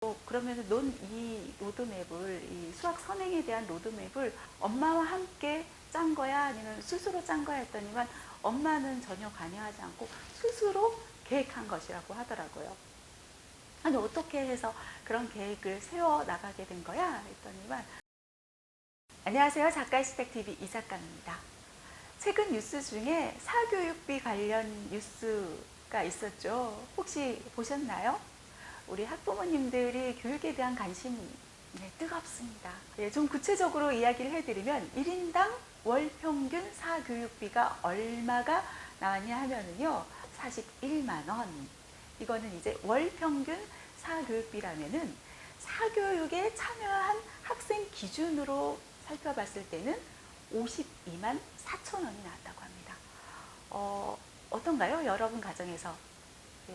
그러면은 이 로드맵을, 이 수학 선행에 대한 로드맵을 엄마와 함께 짠 거야? 아니면 스스로 짠 거야? 했더니만 엄마는 전혀 관여하지 않고 스스로 계획한 것이라고 하더라고요. 아니, 어떻게 해서 그런 계획을 세워 나가게 된 거야? 했더니만, 안녕하세요. 작가의식탁TV 이 작가입니다. 최근 뉴스 중에 사교육비 관련 뉴스가 있었죠. 혹시 보셨나요? 우리 학부모님들이 교육에 대한 관심이 뜨겁습니다. 좀 구체적으로 이야기를 해드리면 1인당 월 평균 사교육비가 얼마가 나왔냐 하면은요, 41만 원. 이거는 이제 월 평균 사교육비라면은 사교육에 참여한 학생 기준으로 살펴봤을 때는 52만 4천 원이 나왔다고 합니다. 어떤가요? 여러분 가정에서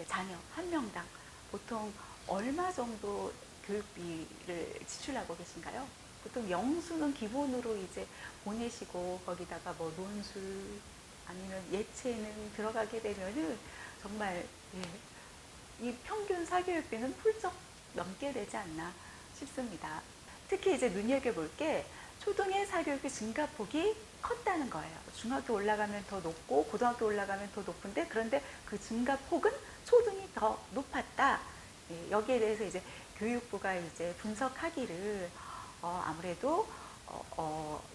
자녀 한 명당 보통 얼마 정도 교육비를 지출하고 계신가요? 보통 영수는 기본으로 이제 보내시고 거기다가 뭐 논술 아니면 예체능 들어가게 되면은 정말 이 평균 사교육비는 훌쩍 넘게 되지 않나 싶습니다. 특히 이제 눈여겨볼 게 초등의 사교육비 증가폭이 컸다는 거예요. 중학교 올라가면 더 높고 고등학교 올라가면 더 높은데, 그런데 그 증가폭은 초등이 더 높았다. 여기에 대해서 이제 교육부가 이제 분석하기를 아무래도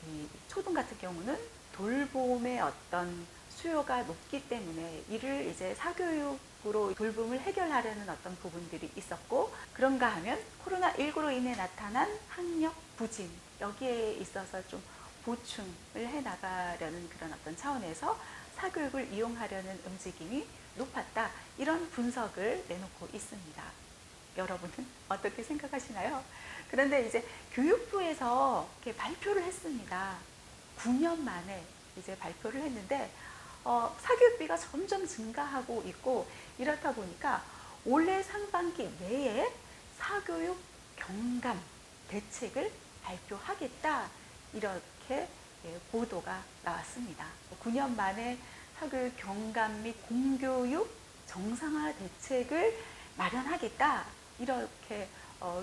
이 초등 같은 경우는 돌봄의 어떤 수요가 높기 때문에 이를 이제 사교육으로 돌봄을 해결하려는 어떤 부분들이 있었고, 그런가 하면 코로나19로 인해 나타난 학력 부진, 여기에 있어서 좀 보충을 해 나가려는 그런 어떤 차원에서 사교육을 이용하려는 움직임이 높았다. 이런 분석을 내놓고 있습니다. 여러분은 어떻게 생각하시나요? 그런데 이제 교육부에서 이렇게 발표를 했습니다. 9년 만에 이제 발표를 했는데 사교육비가 점점 증가하고 있고, 이렇다 보니까 올해 상반기 내에 사교육 경감 대책을 발표하겠다, 이렇게 보도가 나왔습니다. 9년 만에 사교육 경감 및 공교육 정상화 대책을 마련하겠다, 이렇게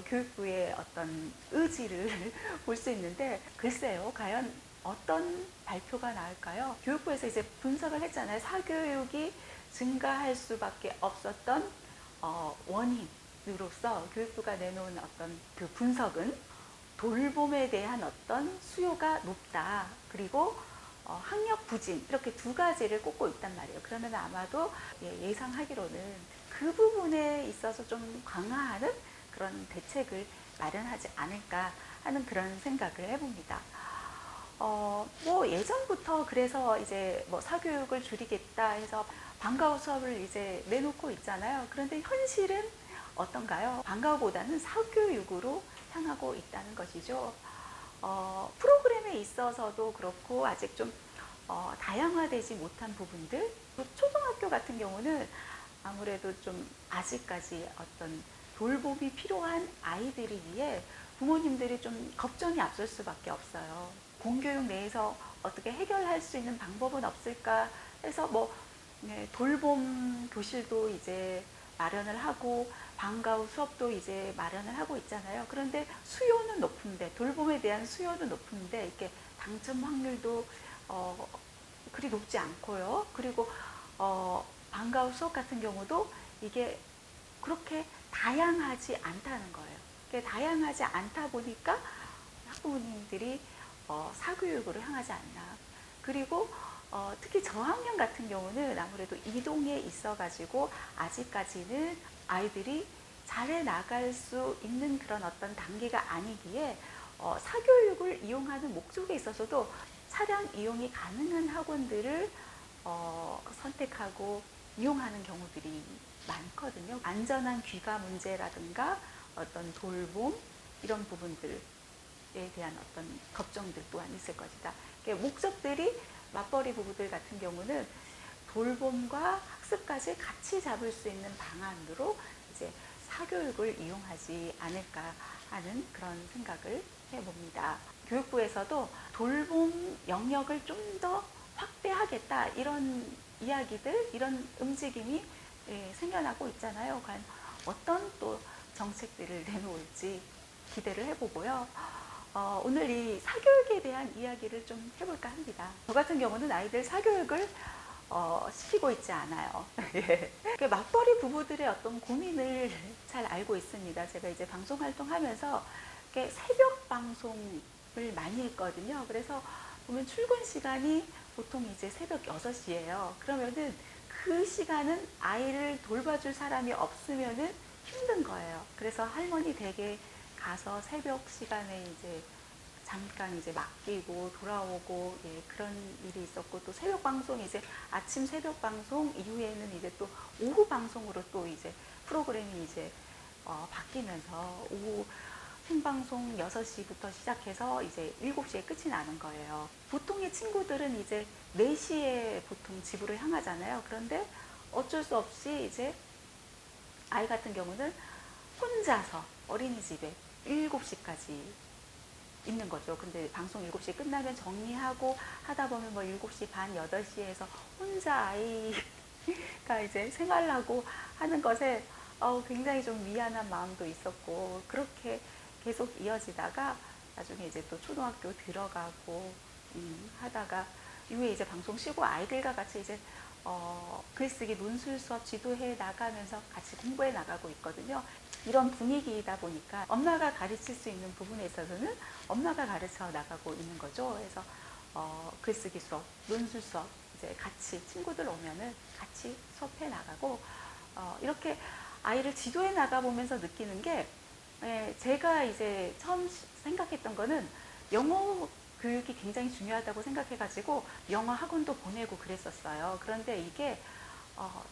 교육부의 어떤 의지를 볼 수 있는데, 글쎄요, 과연 어떤 발표가 나올까요? 교육부에서 이제 분석을 했잖아요. 사교육이 증가할 수밖에 없었던 원인으로서 교육부가 내놓은 어떤 그 분석은 돌봄에 대한 어떤 수요가 높다. 그리고 학력 부진, 이렇게 두 가지를 꼽고 있단 말이에요. 그러면 아마도 예상하기로는 그 부분에 있어서 좀 강화하는 그런 대책을 마련하지 않을까 하는 그런 생각을 해봅니다. 뭐 예전부터 그래서 이제 뭐 사교육을 줄이겠다 해서 방과 후 수업을 이제 내놓고 있잖아요. 그런데 현실은 어떤가요? 방과 후보다는 사교육으로 향하고 있다는 것이죠. 프로그램에 있어서도 그렇고 아직 좀 다양화되지 못한 부분들, 초등학교 같은 경우는 아무래도 좀 아직까지 어떤 돌봄이 필요한 아이들이기에 부모님들이 좀 걱정이 앞설 수밖에 없어요. 공교육 내에서 어떻게 해결할 수 있는 방법은 없을까 해서 뭐 돌봄 교실도 이제 마련을 하고 방과 후 수업도 이제 마련을 하고 있잖아요. 그런데 수요는 높은데, 돌봄에 대한 수요는 높은데 이렇게 당첨 확률도 그리 높지 않고요. 그리고 방과 후 수업 같은 경우도 이게 그렇게 다양하지 않다는 거예요. 다양하지 않다 보니까 학부모님들이 사교육으로 향하지 않나. 그리고 특히 저학년 같은 경우는 아무래도 이동에 있어가지고 아직까지는 아이들이 잘해 나갈 수 있는 그런 어떤 단계가 아니기에 사교육을 이용하는 목적에 있어서도 차량 이용이 가능한 학원들을 선택하고 이용하는 경우들이 많거든요. 안전한 귀가 문제라든가 어떤 돌봄, 이런 부분들에 대한 어떤 걱정들 또한 있을 것이다. 목적들이 맞벌이 부부들 같은 경우는 돌봄과 학습까지 같이 잡을 수 있는 방안으로 이제 사교육을 이용하지 않을까 하는 그런 생각을 해봅니다. 교육부에서도 돌봄 영역을 좀 더 확대하겠다, 이런 이야기들, 이런 움직임이 생겨나고 있잖아요. 과연 어떤 또 정책들을 내놓을지 기대를 해보고요. 오늘 이 사교육에 대한 이야기를 좀 해볼까 합니다. 저 같은 경우는 아이들 사교육을 시키고 있지 않아요. 예. 그 맞벌이 부부들의 어떤 고민을 잘 알고 있습니다. 제가 이제 방송 활동하면서 새벽 방송을 많이 했거든요. 그래서 보면 출근 시간이 보통 이제 새벽 6시예요. 그러면은 그 시간은 아이를 돌봐줄 사람이 없으면은 힘든 거예요. 그래서 할머니 댁에 가서 새벽 시간에 이제 잠깐 이제 맡기고 돌아오고, 예, 그런 일이 있었고, 또 새벽 방송 이제 아침 새벽 방송 이후에는 이제 또 오후 방송으로 또 이제 프로그램이 이제 바뀌면서 오후 생방송 6시부터 시작해서 이제 7시에 끝이 나는 거예요. 보통의 친구들은 이제 4시에 보통 집으로 향하잖아요. 그런데 어쩔 수 없이 이제 아이 같은 경우는 혼자서 어린이집에 7시까지 있는 거죠. 근데 방송 7시에 끝나면 정리하고 하다 보면 뭐 7시 반, 8시에서 혼자 아이가 이제 생활하고 하는 것에 굉장히 좀 미안한 마음도 있었고, 그렇게 계속 이어지다가 나중에 이제 또 초등학교 들어가고 하다가 이후에 이제 방송 쉬고 아이들과 같이 이제 글쓰기 논술 수업 지도해 나가면서 같이 공부해 나가고 있거든요. 이런 분위기이다 보니까 엄마가 가르칠 수 있는 부분에 있어서는 엄마가 가르쳐 나가고 있는 거죠. 그래서 글쓰기 수업, 논술 수업 이제 같이 친구들 오면은 같이 수업해 나가고, 이렇게 아이를 지도해 나가 보면서 느끼는 게, 제가 이제 처음 생각했던 거는 영어 교육이 굉장히 중요하다고 생각해가지고 영어 학원도 보내고 그랬었어요. 그런데 이게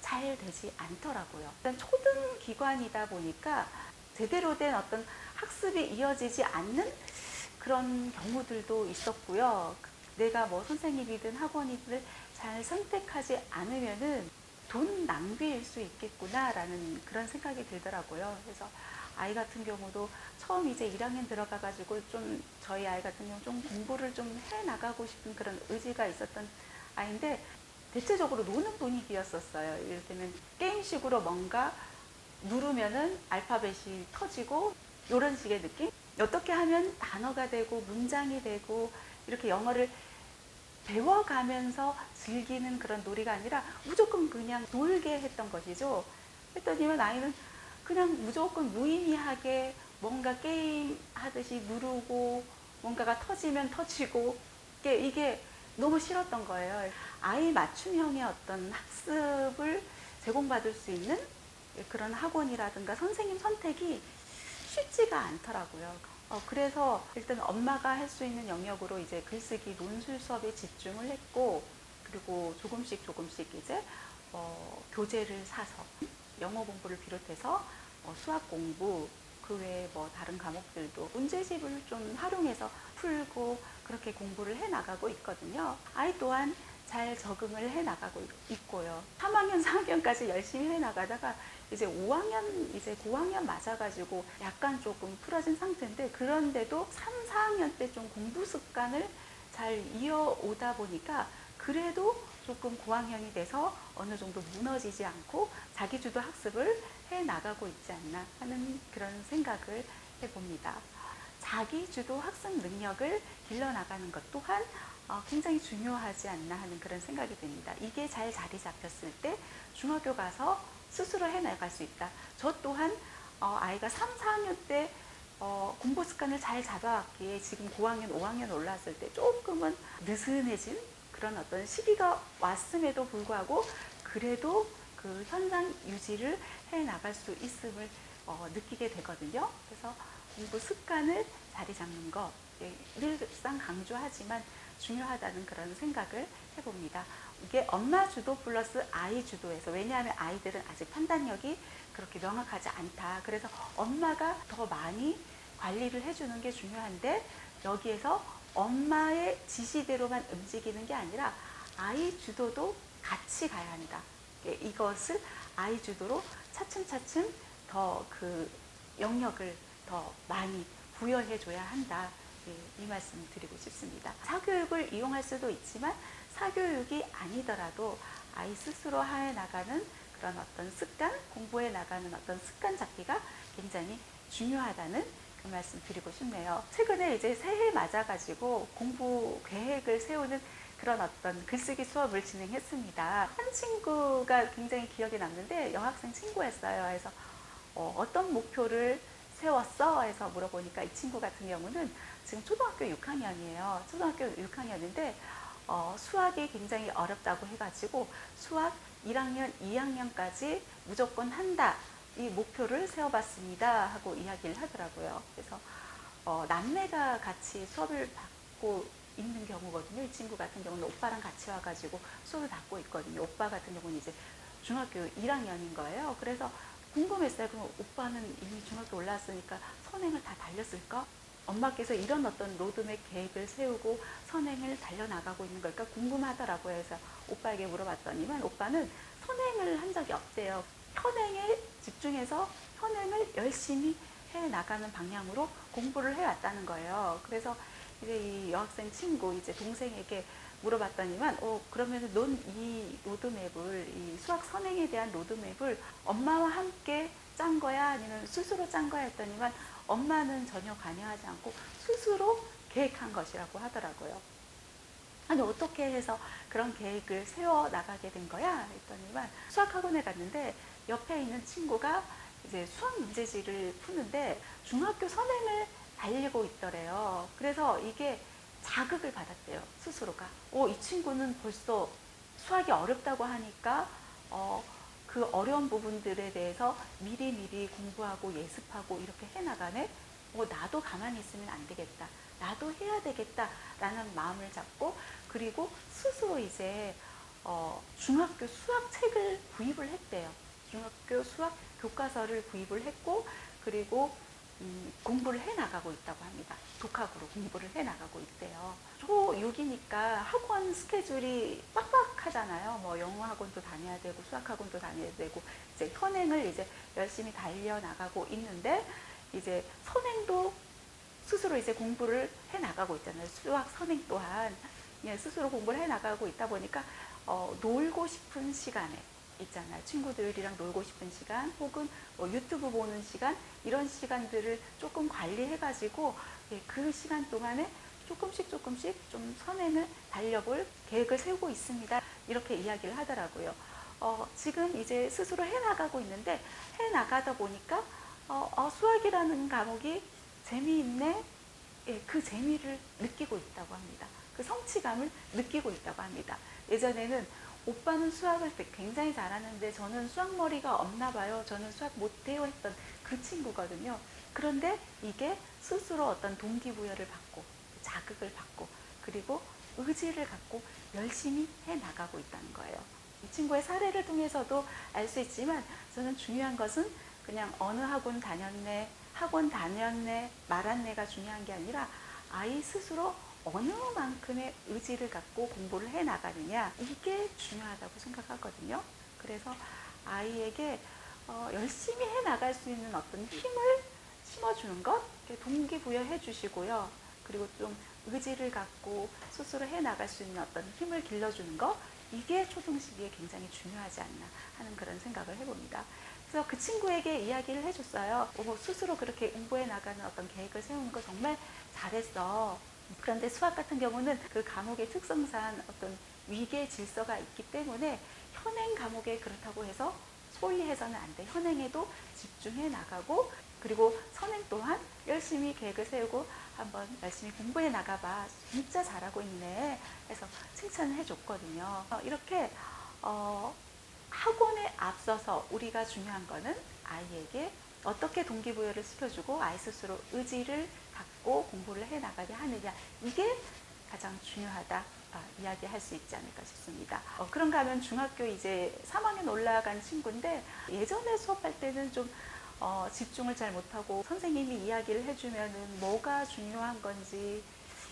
잘 되지 않더라고요. 일단 초등 기관이다 보니까 제대로 된 어떤 학습이 이어지지 않는 그런 경우들도 있었고요. 내가 뭐 선생님이든 학원이든 잘 선택하지 않으면은 돈 낭비일 수 있겠구나라는 그런 생각이 들더라고요. 그래서 아이 같은 경우도 처음 이제 1학년 들어가가지고 좀 저희 아이 같은 경우 좀 공부를 좀 해 나가고 싶은 그런 의지가 있었던 아이인데, 대체적으로 노는 분위기였었어요. 이를테면 게임식으로 뭔가 누르면은 알파벳이 터지고 이런 식의 느낌? 어떻게 하면 단어가 되고 문장이 되고 이렇게 영어를 배워가면서 즐기는 그런 놀이가 아니라 무조건 그냥 놀게 했던 것이죠. 했더니만 아이는 그냥 무조건 무의미하게 뭔가 게임 하듯이 누르고 뭔가가 터지면 터지고, 이게 너무 싫었던 거예요. 아이 맞춤형의 어떤 학습을 제공받을 수 있는 그런 학원이라든가 선생님 선택이 쉽지가 않더라고요. 그래서 일단 엄마가 할 수 있는 영역으로 이제 글쓰기 논술 수업에 집중을 했고, 그리고 조금씩 이제 교재를 사서 영어 공부를 비롯해서 수학 공부, 그 외에 뭐 다른 과목들도 문제집을 좀 활용해서 풀고 그렇게 공부를 해 나가고 있거든요. 아이 또한 잘 적응을 해 나가고 있고요. 3학년, 4학년까지 열심히 해 나가다가 이제 5학년, 이제 고학년 맞아가지고 약간 조금 풀어진 상태인데, 그런데도 3, 4학년 때 좀 공부 습관을 잘 이어오다 보니까 그래도 조금 고학년이 돼서 어느 정도 무너지지 않고 자기주도 학습을 해 나가고 있지 않나 하는 그런 생각을 해봅니다. 자기주도 학습 능력을 길러나가는 것 또한 굉장히 중요하지 않나 하는 그런 생각이 듭니다. 이게 잘 자리 잡혔을 때 중학교 가서 스스로 해나갈 수 있다. 저 또한 아이가 3, 4학년 때 공부 습관을 잘 잡아왔기에 지금 고학년, 5학년 올라왔을 때 조금은 느슨해진 그런 어떤 시기가 왔음에도 불구하고 그래도 그 현상 유지를 해 나갈 수 있음을 느끼게 되거든요. 그래서 공부 습관을 자리 잡는 거, 늘상 강조하지만 중요하다는 그런 생각을 해봅니다. 이게 엄마 주도 플러스 아이 주도에서, 왜냐하면 아이들은 아직 판단력이 그렇게 명확하지 않다. 그래서 엄마가 더 많이 관리를 해주는 게 중요한데, 여기에서 엄마의 지시대로만 움직이는 게 아니라 아이 주도도 같이 가야 한다. 이것을 아이 주도로 차츰차츰 더 그 영역을 더 많이 부여해 줘야 한다. 이 말씀 드리고 싶습니다. 사교육을 이용할 수도 있지만 사교육이 아니더라도 아이 스스로 해 나가는 그런 어떤 습관, 공부해 나가는 어떤 습관 잡기가 굉장히 중요하다는 그 말씀 드리고 싶네요. 최근에 이제 새해 맞아가지고 공부 계획을 세우는 그런 어떤 글쓰기 수업을 진행했습니다. 한 친구가 굉장히 기억에 남는데 여학생 친구였어요. 그래서 어떤 목표를 세웠어? 해서 물어보니까 이 친구 같은 경우는 지금 초등학교 6학년이에요. 초등학교 6학년인데 수학이 굉장히 어렵다고 해가지고 수학 1학년, 2학년까지 무조건 한다. 이 목표를 세워봤습니다. 하고 이야기를 하더라고요. 그래서 남매가 같이 수업을 받고 있는 경우거든요. 이 친구 같은 경우는 오빠랑 같이 와가지고 수업을 받고 있거든요. 오빠 같은 경우는 이제 중학교 1학년인 거예요. 그래서 궁금했어요. 그럼 오빠는 이미 중학교 올라왔으니까 선행을 다 달렸을까? 엄마께서 이런 어떤 로드맵 계획을 세우고 선행을 달려나가고 있는 걸까 궁금하더라고요. 그래서 오빠에게 물어봤더니만 오빠는 선행을 한 적이 없대요. 현행에 집중해서 현행을 열심히 해 나가는 방향으로 공부를 해왔다는 거예요. 그래서 이제 이 여학생 친구, 이제 동생에게 물어봤더니만, 그러면 넌 이 로드맵을, 이 수학 선행에 대한 로드맵을 엄마와 함께 짠 거야? 아니면 스스로 짠 거야? 했더니만, 엄마는 전혀 관여하지 않고 스스로 계획한 것이라고 하더라고요. 아니, 어떻게 해서 그런 계획을 세워 나가게 된 거야? 했더니만, 수학학원에 갔는데, 옆에 있는 친구가 이제 수학 문제지를 푸는데, 중학교 선행을 달리고 있더래요. 그래서 이게 자극을 받았대요. 스스로가. 이 친구는 벌써 수학이 어렵다고 하니까 그 어려운 부분들에 대해서 미리미리 공부하고 예습하고 이렇게 해나가네. 나도 가만히 있으면 안 되겠다. 나도 해야 되겠다. 라는 마음을 잡고, 그리고 스스로 이제 중학교 수학 책을 구입을 했대요. 중학교 수학 교과서를 구입을 했고, 그리고 공부를 해나가고 있다고 합니다. 독학으로 공부를 해나가고 있대요. 초6이니까 학원 스케줄이 빡빡하잖아요. 뭐 영어 학원도 다녀야 되고 수학 학원도 다녀야 되고 이제 선행을 이제 열심히 달려나가고 있는데 이제 선행도 스스로 이제 공부를 해나가고 있잖아요. 수학 선행 또한 스스로 공부를 해나가고 있다 보니까 놀고 싶은 시간에 있잖아요. 친구들이랑 놀고 싶은 시간 혹은 유튜브 보는 시간 이런 시간들을 조금 관리해가지고 그 시간 동안에 조금씩 좀 선행을 달려볼 계획을 세우고 있습니다. 이렇게 이야기를 하더라고요. 지금 이제 스스로 해나가고 있는데 해나가다 보니까 수학이라는 과목이 재미있네. 그 재미를 느끼고 있다고 합니다. 그 성취감을 느끼고 있다고 합니다. 예전에는 오빠는 수학을 굉장히 잘하는데 저는 수학머리가 없나 봐요. 저는 수학 못해요 했던 그 친구거든요. 그런데 이게 스스로 어떤 동기부여를 받고 자극을 받고 그리고 의지를 갖고 열심히 해나가고 있다는 거예요. 이 친구의 사례를 통해서도 알 수 있지만 저는 중요한 것은 그냥 어느 학원 다녔네 말았네가 중요한 게 아니라 아이 스스로 어느 만큼의 의지를 갖고 공부를 해나가느냐 이게 중요하다고 생각하거든요. 그래서 아이에게 열심히 해나갈 수 있는 어떤 힘을 심어주는 것, 동기부여해 주시고요. 그리고 좀 의지를 갖고 스스로 해나갈 수 있는 어떤 힘을 길러주는 것, 이게 초등시기에 굉장히 중요하지 않나 하는 그런 생각을 해봅니다. 그래서 그 친구에게 이야기를 해줬어요. 스스로 그렇게 공부해 나가는 어떤 계획을 세우는 거 정말 잘했어. 그런데 수학 같은 경우는 그 과목의 특성상 어떤 위계 질서가 있기 때문에 현행 과목에 그렇다고 해서 소홀히 해서는 안 돼. 현행에도 집중해 나가고 그리고 선행 또한 열심히 계획을 세우고 한번 열심히 공부해 나가봐. 진짜 잘하고 있네. 해서 칭찬을 해줬거든요. 이렇게 학원에 앞서서 우리가 중요한 거는 아이에게 어떻게 동기부여를 시켜주고 아이 스스로 의지를 갖고 공부를 해 나가게 하느냐 이게 가장 중요하다 이야기할 수 있지 않을까 싶습니다. 그런가 하면 중학교 이제 3학년 올라간 친구인데 예전에 수업할 때는 좀 집중을 잘 못하고 선생님이 이야기를 해주면은 뭐가 중요한 건지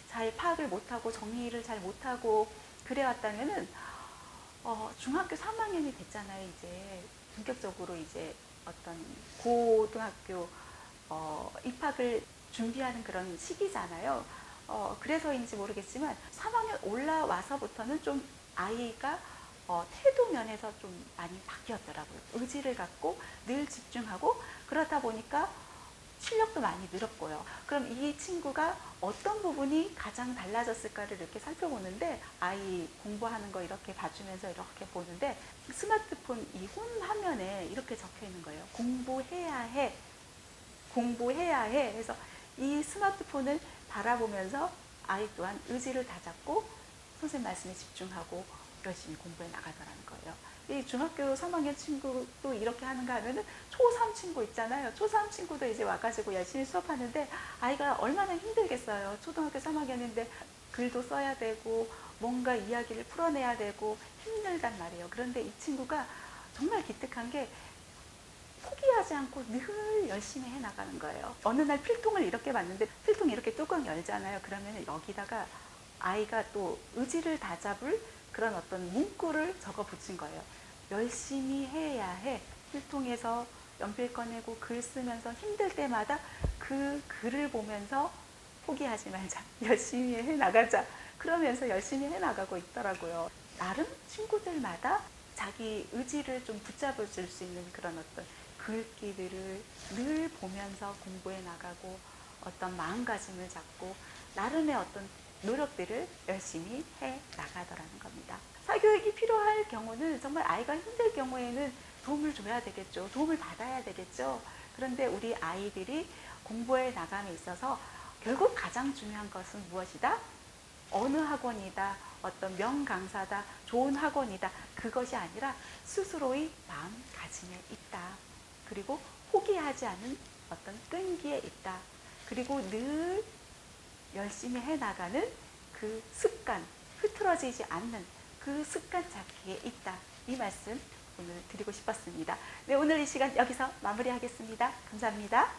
잘 파악을 못하고 정리를 잘 못하고 그래왔다면은 중학교 3학년이 됐잖아요. 이제 본격적으로 이제 어떤 고등학교 입학을 준비하는 그런 시기잖아요. 그래서인지 모르겠지만 3학년 올라와서부터는 좀 아이가 태도 면에서 좀 많이 바뀌었더라고요. 의지를 갖고 늘 집중하고 그러다 보니까 실력도 많이 늘었고요. 그럼 이 친구가 어떤 부분이 가장 달라졌을까를 이렇게 살펴보는데 아이 공부하는 거 이렇게 봐주면서 이렇게 보는데 스마트폰 이 홈 화면에 이렇게 적혀 있는 거예요. 공부해야 해. 공부해야 해. 그래서 이 스마트폰을 바라보면서 아이 또한 의지를 다잡고 선생님 말씀에 집중하고 열심히 공부해 나가더라는 거예요. 이 중학교 3학년 친구도 이렇게 하는가 하면은 초3 친구 있잖아요. 초3 친구도 이제 와가지고 열심히 수업하는데 아이가 얼마나 힘들겠어요. 초등학교 3학년인데 글도 써야 되고 뭔가 이야기를 풀어내야 되고 힘들단 말이에요. 그런데 이 친구가 정말 기특한 게 포기하지 않고 늘 열심히 해 나가는 거예요. 어느 날 필통을 이렇게 봤는데 필통이 이렇게 뚜껑 열잖아요. 그러면 여기다가 아이가 또 의지를 다잡을 그런 어떤 문구를 적어 붙인 거예요. 열심히 해야 해. 필통에서 연필 꺼내고 글 쓰면서 힘들 때마다 그 글을 보면서 포기하지 말자. 열심히 해 나가자. 그러면서 열심히 해 나가고 있더라고요. 나름 친구들마다 자기 의지를 좀 붙잡을 수 있는 그런 어떤 글귀들을 늘 보면서 공부해 나가고 어떤 마음가짐을 잡고 나름의 어떤 노력들을 열심히 해 나가더라는 겁니다. 사교육이 필요할 경우는 정말 아이가 힘들 경우에는 도움을 줘야 되겠죠. 도움을 받아야 되겠죠. 그런데 우리 아이들이 공부해 나감에 있어서 결국 가장 중요한 것은 무엇이다? 어느 학원이다, 어떤 명강사다, 좋은 학원이다. 그것이 아니라 스스로의 마음가짐에 있다. 그리고 포기하지 않은 어떤 끈기에 있다. 그리고 늘 열심히 해나가는 그 습관, 흐트러지지 않는 그 습관 잡기에 있다. 이 말씀 오늘 드리고 싶었습니다. 네, 오늘 이 시간 여기서 마무리하겠습니다. 감사합니다.